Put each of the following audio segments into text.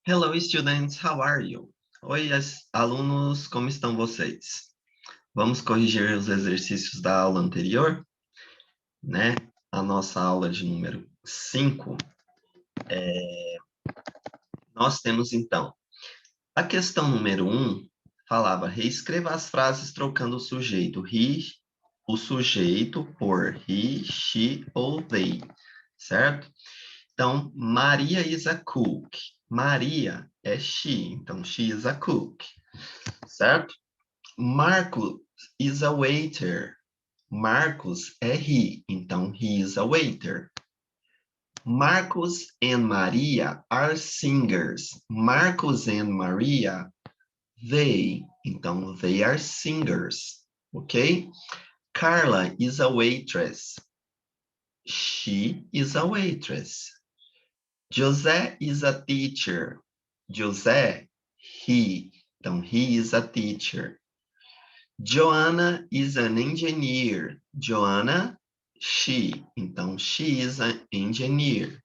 Hello, students, how are you? Oi, alunos, como estão vocês? Vamos corrigir os exercícios da aula anterior, né? A nossa aula de número 5. Nós temos, então, a questão número 1 falava, reescreva as frases trocando o sujeito por he, she ou they, certo? Então, Maria is a cook. Maria é she, então she is a cook, certo? Marcos is a waiter. Marcos é he, então he is a waiter. Marcos and Maria are singers. Marcos and Maria, então they are singers, ok? Carla is a waitress. She is a waitress. José is a teacher. José, he, então he is a teacher. Joanna is an engineer. Joanna, she. Então, she is an engineer.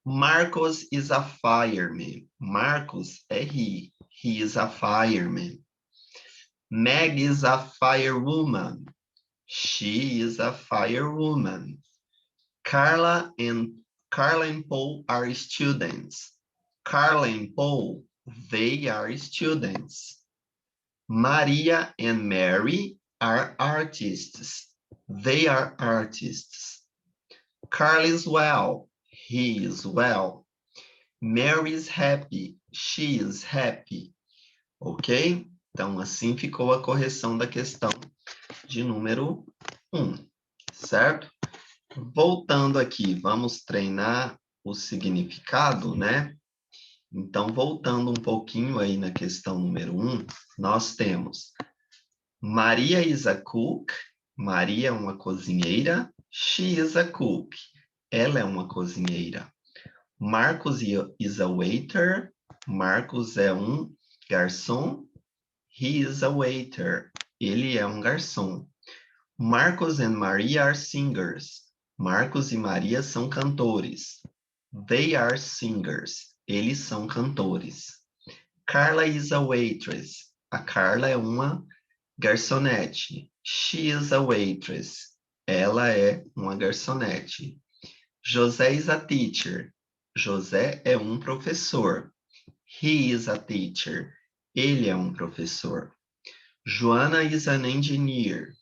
Marcos is a fireman. Marcos é he. He is a fireman. Meg is a firewoman. She is a firewoman. Carla and Paul are students. Carla and Paul, they are students. Maria and Mary are artists. They are artists. Carl is well. He is well. Mary is happy. She is happy. Ok? Então, assim ficou a correção da questão de número 1, certo? Voltando aqui, vamos treinar o significado, né? Então, voltando um pouquinho aí na questão número 1, nós temos Maria is a cook. Maria é uma cozinheira. She is a cook. Ela é uma cozinheira. Marcos is a waiter. Marcos é um garçom. He is a waiter. Ele é um garçom. Marcos and Maria are singers. Marcos e Maria são cantores. They are singers. Eles são cantores. Carla is a waitress. A Carla é uma garçonete. She is a waitress. Ela é uma garçonete. José is a teacher. José é um professor. He is a teacher. Ele é um professor. Joana is an engineer.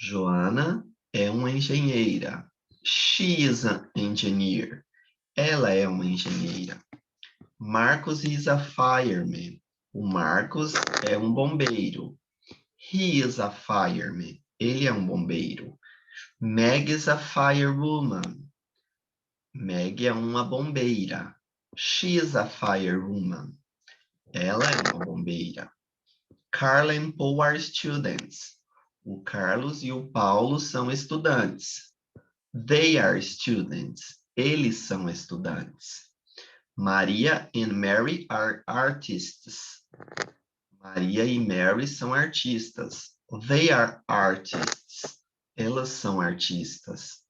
Joana é uma engenheira. She is an engineer. Ela é uma engenheira. Marcos is a fireman. O Marcos é um bombeiro. He is a fireman. Ele é um bombeiro. Meg is a firewoman. Meg é uma bombeira. She is a firewoman. Ela é uma bombeira. Carl and Paul are students. O Carlos e o Paulo são estudantes. They are students. Eles são estudantes. Maria and Mary are artists. Maria e Mary são artistas. They are artists. Elas são artistas.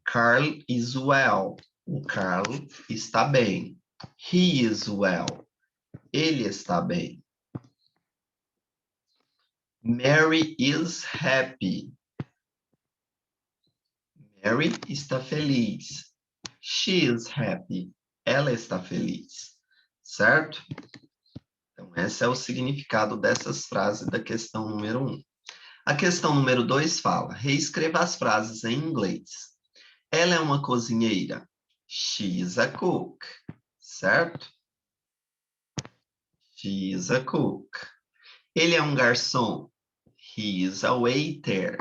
Carl is well. O Carl está bem. He is well. Ele está bem. Mary is happy. Mary está feliz. She is happy. Ela está feliz. Certo? Então, esse é o significado dessas frases da questão número 1. A questão número 2 fala, reescreva as frases em inglês. Ela é uma cozinheira. She is a cook. Certo? She is a cook. Ele é um garçom. He is a waiter.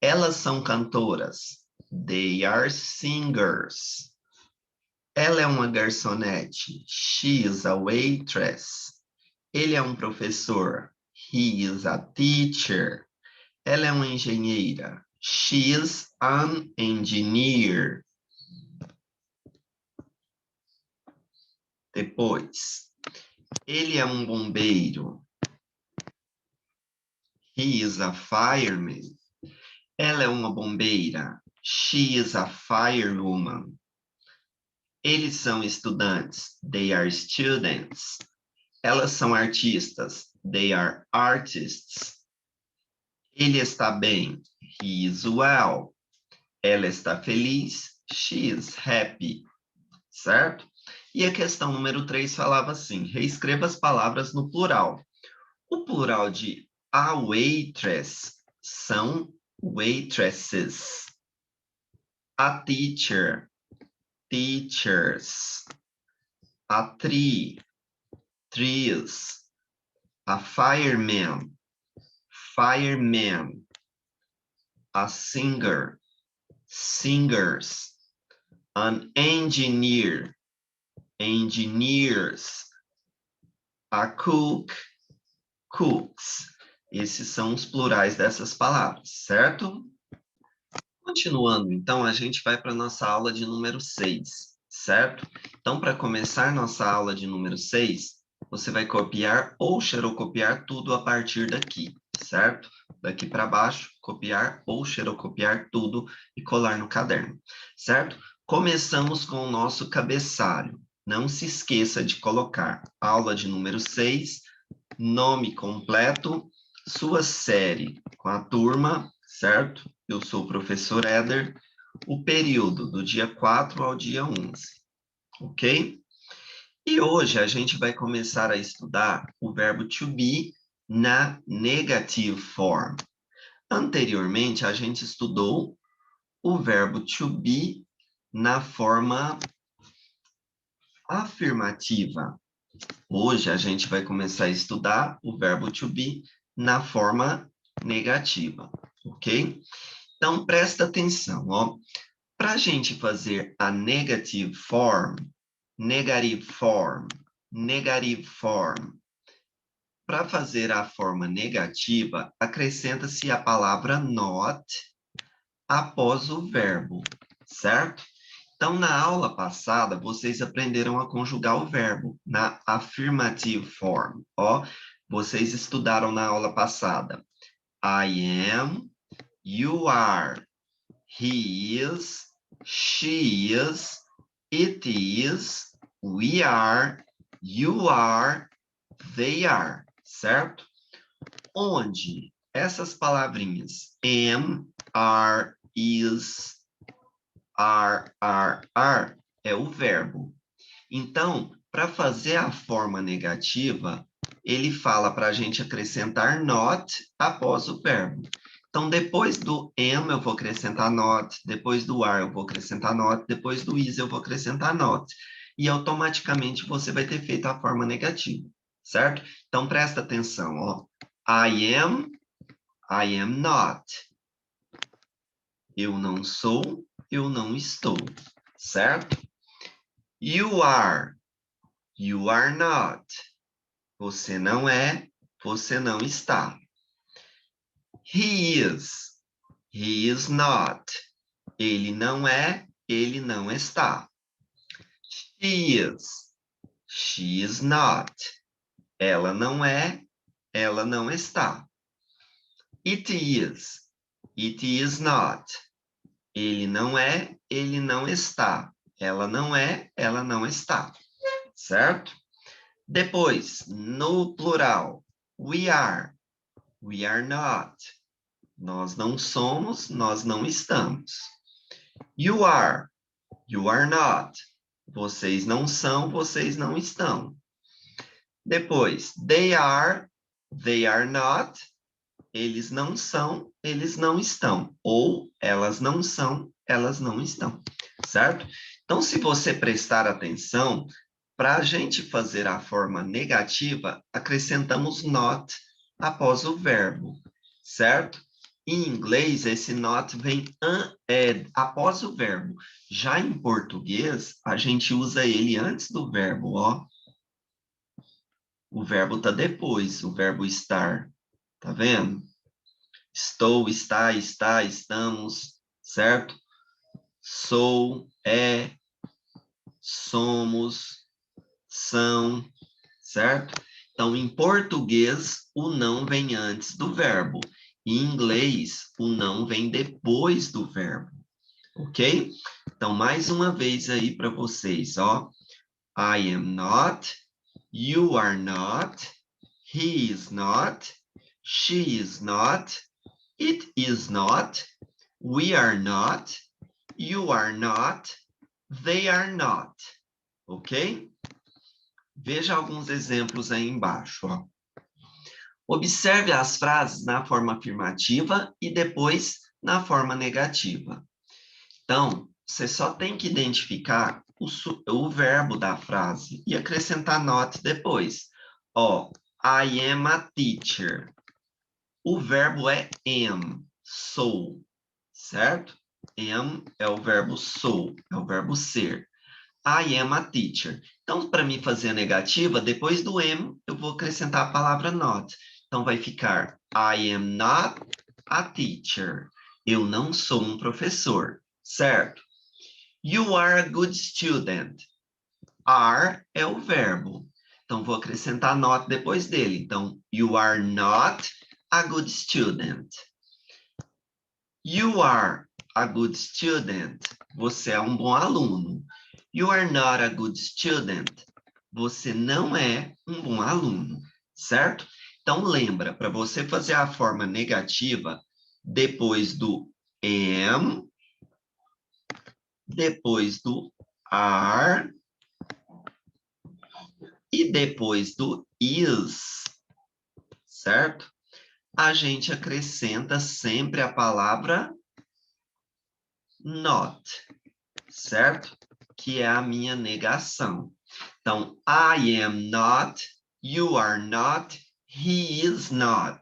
Elas são cantoras. They are singers. Ela é uma garçonete. She is a waitress. Ele é um professor. He is a teacher. Ela é uma engenheira. She is an engineer. Depois, ele é um bombeiro. He is a fireman. Ela é uma bombeira. She is a firewoman. Eles são estudantes. They are students. Elas são artistas. They are artists. Ele está bem. He is well. Ela está feliz. She is happy. Certo? E a questão número 3 falava assim: reescreva as palavras no plural. O plural de a waitress são waitresses. A teacher, teachers. A tree, trees. A fireman, firemen. A singer, singers. An engineer, engineers. A cook, cooks. Esses são os plurais dessas palavras, certo? Continuando, então, a gente vai para a nossa aula de número 6, certo? Então, para começar nossa aula de número 6, você vai copiar ou xerocopiar tudo a partir daqui, certo? Daqui para baixo, copiar ou xerocopiar tudo e colar no caderno, certo? Começamos com o nosso cabeçalho. Não se esqueça de colocar aula de número 6, nome completo, sua série com a turma, certo? Eu sou o professor Éder, o período do dia 4 ao dia 11, ok? E hoje a gente vai começar a estudar o verbo to be na negative form. Anteriormente, a gente estudou o verbo to be na forma afirmativa. Hoje a gente vai começar a estudar o verbo to be na forma negativa, ok? Então, presta atenção, ó. Para a gente fazer a negative form, para fazer a forma negativa, acrescenta-se a palavra not após o verbo, certo? Então, na aula passada, vocês aprenderam a conjugar o verbo na affirmative form, ó. Vocês estudaram na aula passada. I am, you are, he is, she is, it is, we are, you are, they are, certo? Onde essas palavrinhas am, are, is, are é o verbo. Então, para fazer a forma negativa, ele fala para a gente acrescentar not após o verbo. Então, depois do am, eu vou acrescentar not, depois do are, eu vou acrescentar not, depois do is, eu vou acrescentar not. E automaticamente você vai ter feito a forma negativa, certo? Então, presta atenção, ó. I am not. Eu não sou, eu não estou, certo? You are not. Você não é, você não está. He is not. Ele não é, ele não está. She is not. Ela não é, ela não está. It is not. Ele não é, ele não está. Ela não é, ela não está. Certo? Depois, no plural, we are not. Nós não somos, nós não estamos. You are not. Vocês não são, vocês não estão. Depois, they are not. Eles não são, eles não estão. Ou elas não são, elas não estão. Certo? Então, se você prestar atenção, para a gente fazer a forma negativa, acrescentamos not após o verbo, certo? Em inglês, esse not vem após o verbo. Já em português, a gente usa ele antes do verbo, ó. O verbo está depois, o verbo estar. Tá vendo? Estou, está, estamos, certo? Sou, é, somos, são, certo? Então, em português, o não vem antes do verbo. Em inglês, o não vem depois do verbo, ok? Então, mais uma vez aí para vocês, ó. I am not, you are not, he is not, she is not, it is not, we are not, you are not, they are not, ok? Veja alguns exemplos aí embaixo, ó. Observe as frases na forma afirmativa e depois na forma negativa. Então, você só tem que identificar o verbo da frase e acrescentar not depois. Ó, I am a teacher. O verbo é am, sou, certo? Am é o verbo sou, é o verbo ser. I am a teacher. Então, para mim fazer a negativa, depois do am, eu vou acrescentar a palavra not. Então, vai ficar I am not a teacher. Eu não sou um professor, certo? You are a good student. Are é o verbo. Então, vou acrescentar not depois dele. Então, you are not a good student. You are a good student. Você é um bom aluno. You are not a good student. Você não é um bom aluno, certo? Então, lembra, para você fazer a forma negativa, depois do am, depois do are e depois do is, certo? A gente acrescenta sempre a palavra not, certo? Que é a minha negação. Então, I am not, you are not, he is not.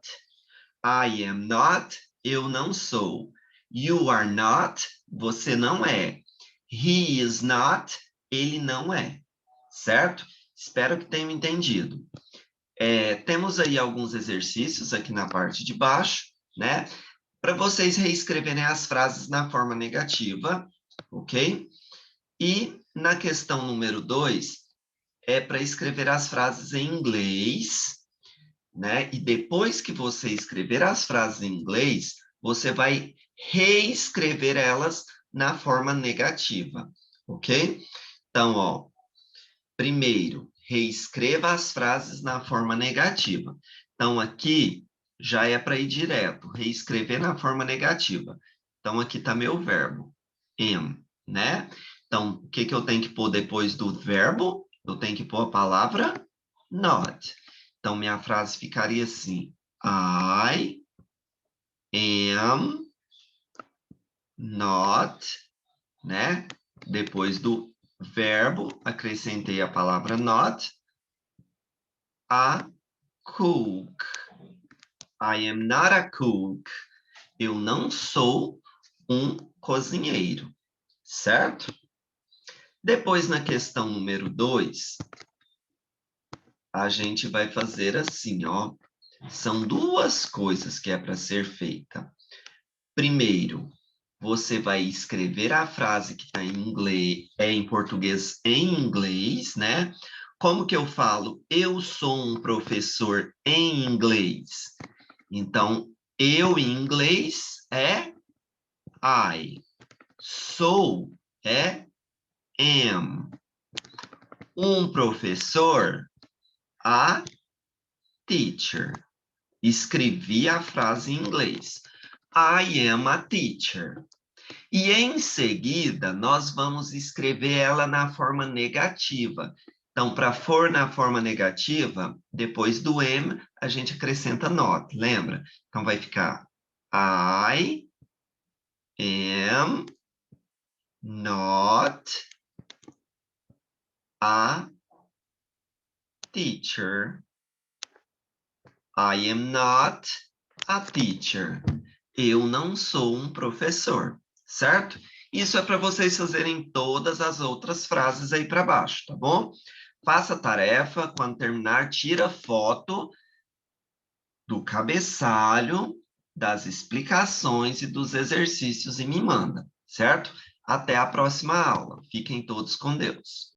I am not, eu não sou. You are not, você não é. He is not, ele não é. Certo? Espero que tenham entendido. Temos aí alguns exercícios aqui na parte de baixo, né? Para vocês reescreverem as frases na forma negativa, ok? E na questão número 2, é para escrever as frases em inglês, né? E depois que você escrever as frases em inglês, você vai reescrever elas na forma negativa, ok? Então, ó, primeiro, reescreva as frases na forma negativa. Então, aqui já é para ir direto, reescrever na forma negativa. Então, aqui está meu verbo, am, né? Então, o que eu tenho que pôr depois do verbo? Eu tenho que pôr a palavra not. Então, minha frase ficaria assim, I am not, né? Depois do verbo, acrescentei a palavra not, a cook. I am not a cook. Eu não sou um cozinheiro, certo? Depois, na questão número 2, a gente vai fazer assim, ó. São duas coisas que é para ser feita. Primeiro, você vai escrever a frase que está em inglês, em português em inglês, né? Como que eu falo? Eu sou um professor em inglês. Então, eu em inglês é I. Sou é am. Um professor, a teacher. Escrevi a frase em inglês. I am a teacher. E em seguida, nós vamos escrever ela na forma negativa. Então, para for na forma negativa, depois do am, a gente acrescenta not, lembra? Então, vai ficar I am not a teacher. I am not a teacher. Eu não sou um professor, certo? Isso é para vocês fazerem todas as outras frases aí para baixo, tá bom? Faça a tarefa, quando terminar, tira foto do cabeçalho, das explicações e dos exercícios e me manda, certo? Até a próxima aula. Fiquem todos com Deus.